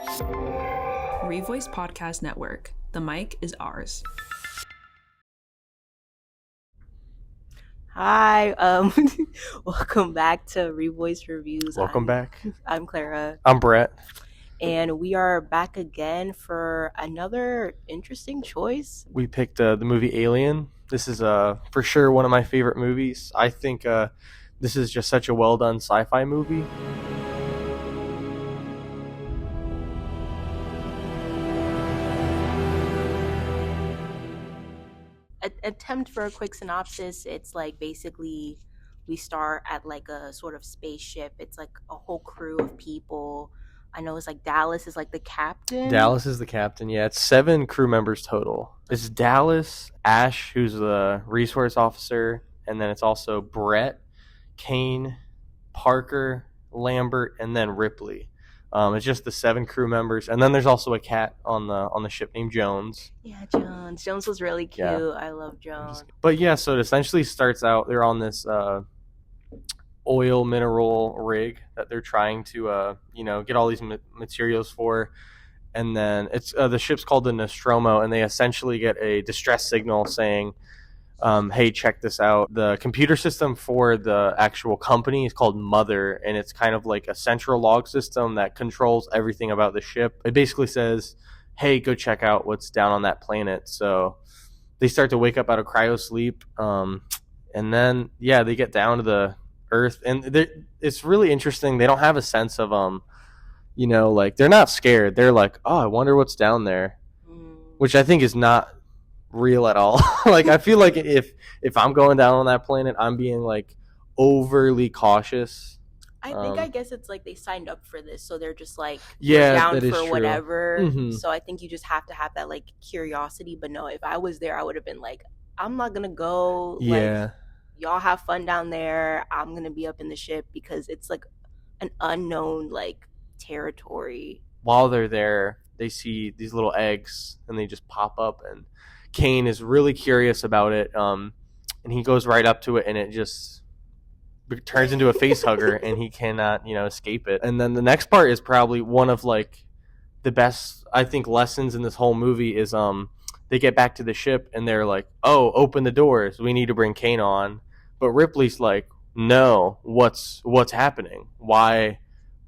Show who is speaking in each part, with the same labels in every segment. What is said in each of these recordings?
Speaker 1: Revoice Podcast Network. The mic is ours.
Speaker 2: Hi, welcome back to Revoice Reviews.
Speaker 3: Welcome back.
Speaker 2: I'm Clara.
Speaker 3: I'm Brett.
Speaker 2: And we are back again for another interesting choice.
Speaker 3: We picked the movie Alien. This is for sure one of my favorite movies. I think this is just such a well done sci-fi movie.
Speaker 2: Attempt for a quick synopsis. It's like basically we start at like a sort of spaceship. It's like a whole crew of people. I know it's like Dallas is like the captain.
Speaker 3: Dallas is the captain. Yeah, it's 7 crew members total. It's Dallas, Ash, who's the resource officer, and then it's also Brett, Kane, Parker, Lambert, and then Ripley. It's just the 7 crew members, and then there's also a cat on the ship named Jones.
Speaker 2: Yeah, Jones. Jones was really cute. Yeah. I love Jones.
Speaker 3: But yeah, so it essentially starts out, they're on this oil mineral rig that they're trying to get all these materials for, and then it's the ship's called the Nostromo, and they essentially get a distress signal saying, hey, check this out. The computer system for the actual company is called Mother, and it's kind of like a central log system that controls everything about the ship. It basically says, hey, go check out what's down on that planet. So they start to wake up out of cryo sleep, and then they get down to the Earth, and it's really interesting. They don't have a sense of like they're not scared. They're like, oh, I wonder what's down there, which I think is not real at all. Like, I feel like if I'm going down on that planet, I'm being like overly cautious.
Speaker 2: I guess it's like they signed up for this, so they're just like
Speaker 3: down
Speaker 2: for
Speaker 3: true.
Speaker 2: Whatever.
Speaker 3: Mm-hmm.
Speaker 2: So I think you just have to have that like curiosity. But no, if I was there, I would have been like, I'm not gonna go.
Speaker 3: Yeah.
Speaker 2: Like, y'all have fun down there. I'm gonna be up in the ship because it's like an unknown like territory.
Speaker 3: While they're there, they see these little eggs, and they just pop up, and Kane is really curious about it, and he goes right up to it, and it just turns into a face hugger, and he cannot, escape it. And then the next part is probably one of like the best, I think, lessons in this whole movie is they get back to the ship, and they're like, oh, open the doors, we need to bring Kane on. But Ripley's like, no, what's happening? Why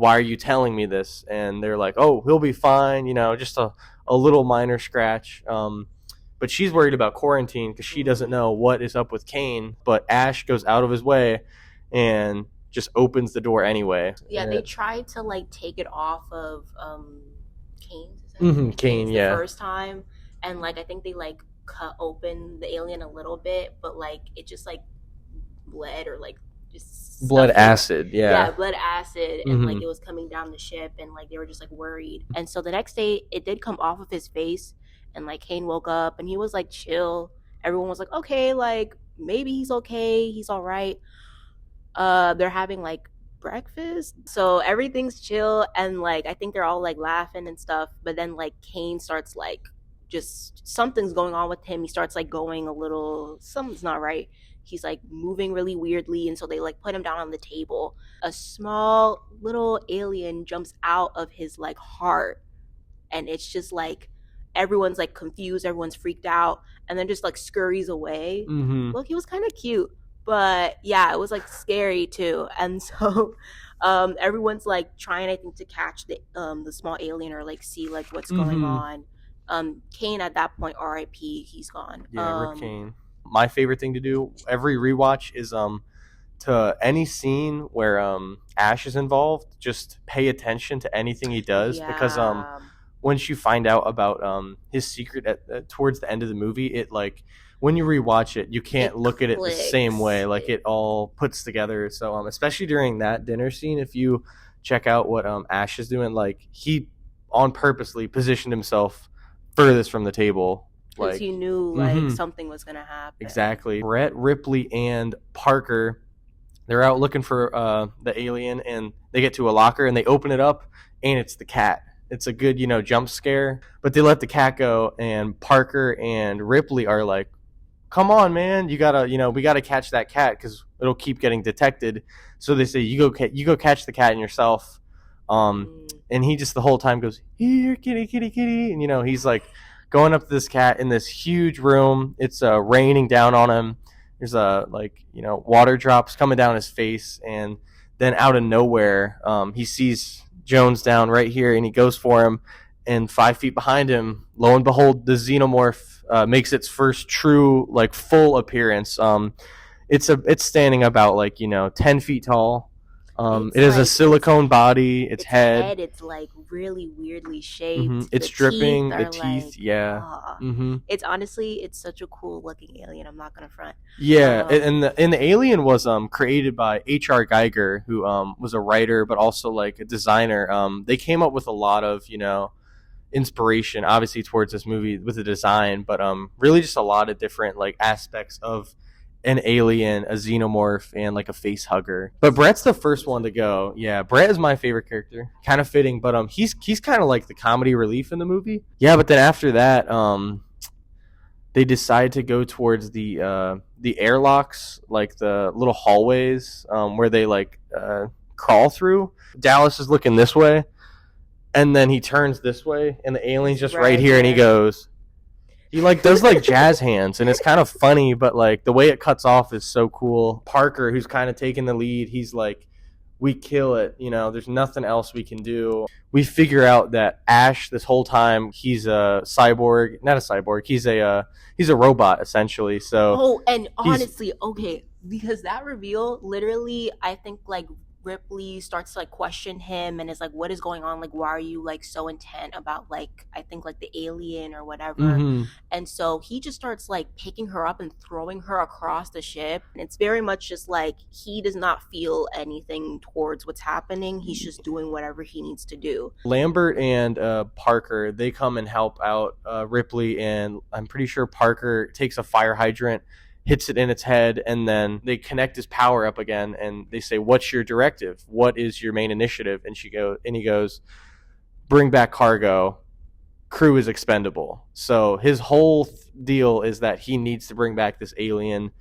Speaker 3: are you telling me this? And they're like, oh, he'll be fine, just a little minor scratch. But she's worried about quarantine because she doesn't know what is up with Kane. But Ash goes out of his way and just opens the door anyway.
Speaker 2: Yeah, they tried to like take it off of Kane's.
Speaker 3: Kane,
Speaker 2: the first time, and like I think they like cut open the alien a little bit, but like it just like bled or like just
Speaker 3: blood acid.
Speaker 2: Blood acid, and like it was coming down the ship, and like they were just like worried. And so the next day, it did come off of his face. And like Kane woke up and he was like chill. Everyone was like, okay, like maybe he's okay, he's all right. They're having like breakfast, so everything's chill, and like I think they're all like laughing and stuff. But then like Kane starts like just something's going on with him. He starts like going a little, something's not right. He's like moving really weirdly, and so they like put him down on the table. A small little alien jumps out of his like heart, and it's just like everyone's like confused, everyone's freaked out, and then just like scurries away. Look, he was kind of cute, but yeah, it was like scary too. And so everyone's like trying, I think, to catch the small alien or like see like what's going on. Kane at that point, RIP, he's gone.
Speaker 3: Rick Kane. My favorite thing to do every rewatch is to any scene where Ash is involved, just pay attention to anything he does, because once you find out about his secret towards the end of the movie, it like when you rewatch it, you can't look at it the same way. Like it all puts together. So especially during that dinner scene, if you check out what Ash is doing, like he on purposely positioned himself furthest from the table.
Speaker 2: Because he knew like something was gonna happen.
Speaker 3: Exactly. Brett, Ripley, and Parker, they're out looking for the alien, and they get to a locker and they open it up, and it's the cat. It's a good, jump scare. But they let the cat go, and Parker and Ripley are like, come on, man, you gotta, we gotta catch that cat because it'll keep getting detected. So they say, you go catch the cat and yourself. And he just the whole time goes, here, kitty, kitty, kitty. And, he's like going up to this cat in this huge room. It's raining down on him. There's water drops coming down his face. And then out of nowhere, he sees Jones down right here, and he goes for him. And 5 feet behind him, lo and behold, the xenomorph makes its first true, full appearance. It's standing about 10 feet tall. It has a silicone body. Its head.
Speaker 2: It's really weirdly shaped.
Speaker 3: It's dripping. The teeth, yeah.
Speaker 2: It's honestly, it's such a cool looking alien. I'm not gonna front.
Speaker 3: Yeah, and the alien was created by H.R. Geiger, who was a writer but also a designer. They came up with a lot of inspiration, obviously, towards this movie with the design, but really just a lot of different aspects of an alien, a xenomorph, and a face hugger. But Brett's the first one to go. Yeah, Brett is my favorite character. Kind of fitting, but he's kind of the comedy relief in the movie. Yeah, but then after that, they decide to go towards the airlocks, the little hallways where they crawl through. Dallas is looking this way, and then he turns this way, and the alien's just right here, and he goes. He does jazz hands, and it's kind of funny, but the way it cuts off is so cool. Parker, who's kind of taking the lead, he's we kill it, there's nothing else we can do. We figure out that Ash this whole time, he's a cyborg, not a cyborg, he's a robot essentially. So
Speaker 2: and honestly, okay, because that reveal literally, I think Ripley starts to question him and is what is going on, why are you so intent about I think the alien or whatever. And so he just starts picking her up and throwing her across the ship, and it's very much just he does not feel anything towards what's happening. He's just doing whatever he needs to do.
Speaker 3: Lambert and Parker, they come and help out Ripley, and I'm pretty sure Parker takes a fire hydrant, hits it in its head, and then they connect his power up again, and they say, what's your directive? What is your main initiative? And he goes, bring back cargo. Crew is expendable. So his whole deal is that he needs to bring back this alien,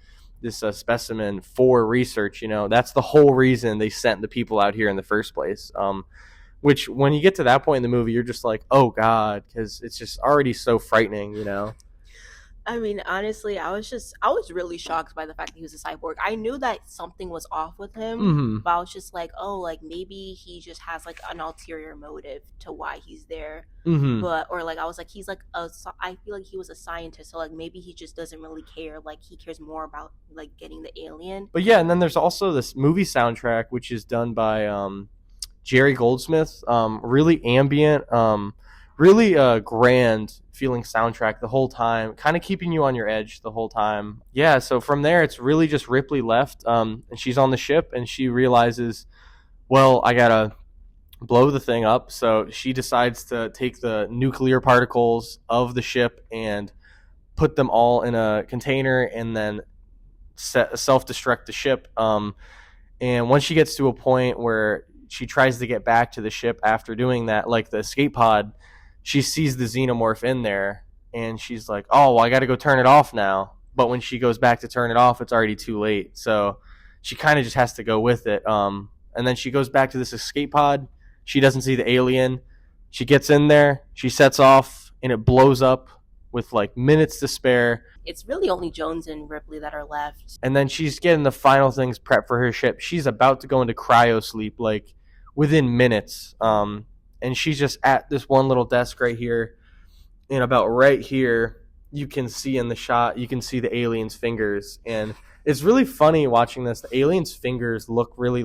Speaker 3: this specimen for research. That's the whole reason they sent the people out here in the first place. Which when you get to that point in the movie, you're just oh God, because it's just already so frightening,
Speaker 2: I mean, honestly, I was really shocked by the fact that he was a cyborg. I knew that something was off with him, but I was just maybe he just has an ulterior motive to why he's there. But I was I feel he was a scientist, so maybe he just doesn't really care. He cares more about getting the alien.
Speaker 3: But yeah, and then there's also this movie soundtrack, which is done by Jerry Goldsmith. Really ambient, really grand feeling soundtrack the whole time, kind of keeping you on your edge the whole time. Yeah, so from there, it's really just Ripley left, and she's on the ship, and she realizes, well, I gotta blow the thing up. So she decides to take the nuclear particles of the ship and put them all in a container, and then self-destruct the ship. And once she gets to a point where she tries to get back to the ship after doing that, the escape pod, she sees the xenomorph in there, and she's like, oh, well, I got to go turn it off now. But when she goes back to turn it off, it's already too late. So she kind of just has to go with it. And then she goes back to this escape pod. She doesn't see the alien. She gets in there. She sets off, and it blows up with minutes to spare.
Speaker 2: It's really only Jones and Ripley that are left.
Speaker 3: And then she's getting the final things prepped for her ship. She's about to go into cryo sleep within minutes. And she's just at this one little desk right here. And about right here, you can see in the shot, you can see the alien's fingers. And it's really funny watching this. The alien's fingers look really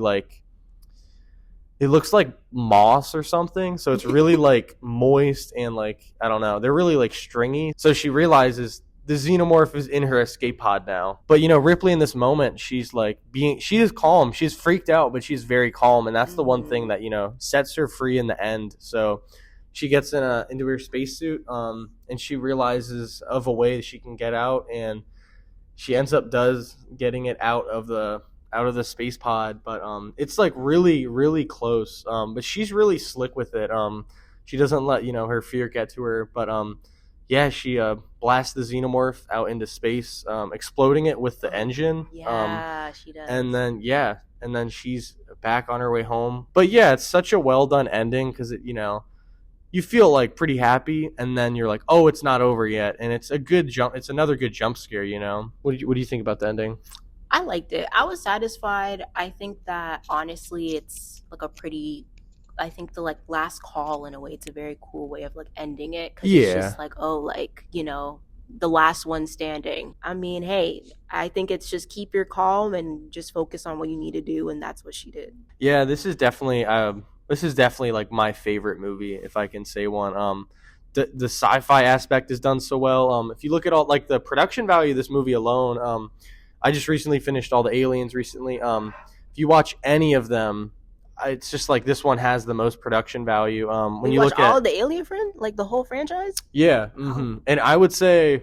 Speaker 3: it looks like moss or something. So it's really moist and I don't know. They're really stringy. So she realizes the xenomorph is in her escape pod now. But, Ripley in this moment, she's she is calm. She's freaked out, but she's very calm. And that's the one thing that, sets her free in the end. So she gets into her spacesuit, and she realizes of a way she can get out. And she ends up getting it out of the space pod. But it's really, really close. But she's really slick with it. She doesn't let, her fear get to her. But yeah, she blasts the xenomorph out into space, exploding it with the engine.
Speaker 2: Yeah, she does.
Speaker 3: And then, yeah, and then she's back on her way home. But yeah, it's such a well done ending because you feel like pretty happy, and then you're like, oh, it's not over yet, and it's a good jump. It's another good jump scare. What do you think about the ending?
Speaker 2: I liked it. I was satisfied. I think that honestly, it's like a pretty. I think the like last call in a way, it's a very cool way of like ending it because it's
Speaker 3: Yeah.
Speaker 2: just like, oh, like the last one standing. I mean, hey, I think it's just keep your calm and just focus on what you need to do, and that's what she did.
Speaker 3: Yeah, this is definitely like my favorite movie, if I can say one. The sci-fi aspect is done so well. If you look at all like the production value of this movie alone, I just recently finished all the Aliens recently. If you watch any of them, it's just like this one has the most production value. When
Speaker 2: You
Speaker 3: you
Speaker 2: watch
Speaker 3: look
Speaker 2: all
Speaker 3: at
Speaker 2: of the Alien friend, like the whole franchise.
Speaker 3: yeah, and I would say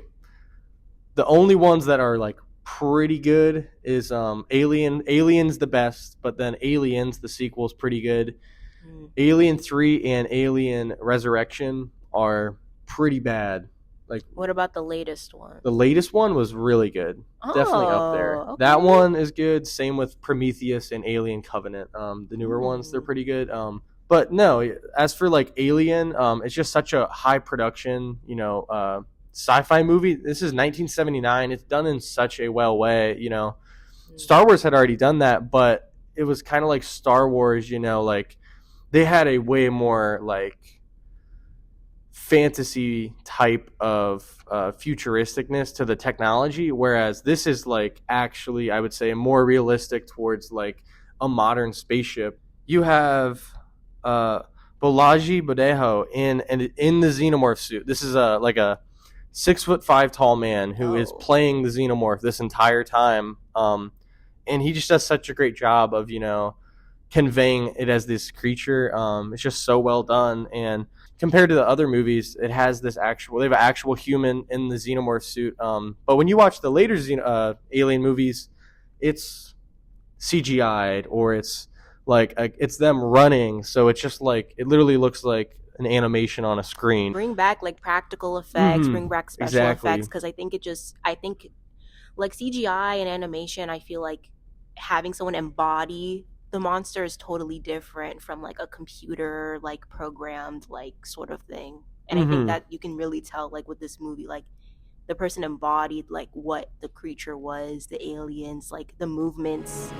Speaker 3: the only ones that are like pretty good is Aliens the best, but then Aliens the sequel is pretty good.
Speaker 2: Mm.
Speaker 3: Alien 3 and Alien Resurrection are pretty bad. Like
Speaker 2: What about the latest one?
Speaker 3: the latest one was really good. Definitely up there.
Speaker 2: Oh,
Speaker 3: That
Speaker 2: okay.
Speaker 3: one is good. Same with Prometheus and Alien Covenant. The newer ones, they're
Speaker 2: Mm.
Speaker 3: pretty good. But no, as for like Alien, it's just such a high production, sci-fi movie. This is 1979. It's done in such a well way. Star Wars had already done that, but it was kind of like Star Wars. Like they had a way more like fantasy type of futuristicness to the technology, whereas this is like actually, I would say, more realistic towards like a modern spaceship. You have uh, Bolaji Bodejo in the xenomorph suit. This is a 6'5" tall man who is
Speaker 2: Oh.
Speaker 3: playing the xenomorph this entire time, and he just does such a great job of conveying it as this creature. It's just so well done, and compared to the other movies, it has they have an actual human in the xenomorph suit. But when you watch the later Alien movies, it's CGI'd, or it's like it's them running, so it's just like it literally looks like an animation on a screen.
Speaker 2: Bring back like practical effects, bring back special
Speaker 3: Exactly.
Speaker 2: effects, because I think like CGI and animation, I feel like having someone embody the monster is totally different from like a computer like programmed like sort of thing. And I think that you can really tell like with this movie, like the person embodied like what the creature was, the aliens, like the movements.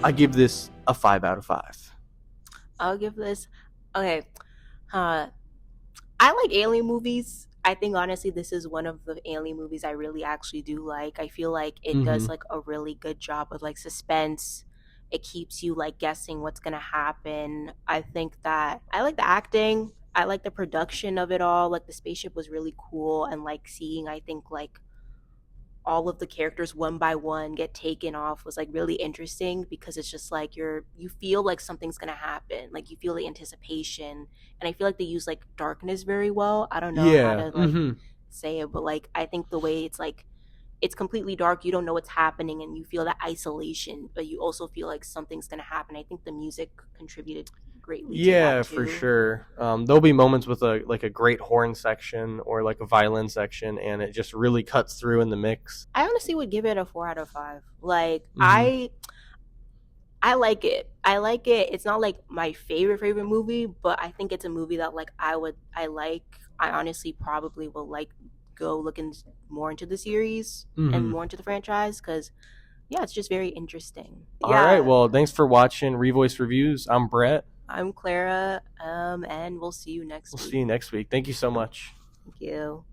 Speaker 3: I give this a 5 out of 5.
Speaker 2: I'll give this okay. Uh I like alien movies. I think honestly this is one of the alien movies I really actually do like. I feel like it does like a really good job of like suspense. It keeps you like guessing what's going to happen. I think that I like the acting. I like the production of it all. Like the spaceship was really cool, and like seeing I think like all of the characters one by one get taken off was like really interesting, because it's just like you feel like something's gonna happen, like you feel the anticipation. And I feel like they use like darkness very well. I don't know how
Speaker 3: Yeah.
Speaker 2: to like say it, but like I think the way it's like it's completely dark, you don't know what's happening, and you feel that isolation, but you also feel like something's gonna happen. I think the music contributed greatly to
Speaker 3: Yeah,
Speaker 2: that
Speaker 3: for
Speaker 2: too.
Speaker 3: sure. There'll be moments with a great horn section or like a violin section, and it just really cuts through in the mix.
Speaker 2: I honestly would give it a 4 out of 5. Like
Speaker 3: Mhm.
Speaker 2: I like it. I like it. It's not like my favorite movie, but I think it's a movie that like I like. I honestly probably will like go looking more into the series and more into the franchise, because yeah, it's just very interesting.
Speaker 3: All right. Well, thanks for watching Revoice Reviews. I'm Brett.
Speaker 2: I'm Clara, and we'll see you next
Speaker 3: We'll
Speaker 2: week.
Speaker 3: see you next week. Thank you so much.
Speaker 2: Thank you.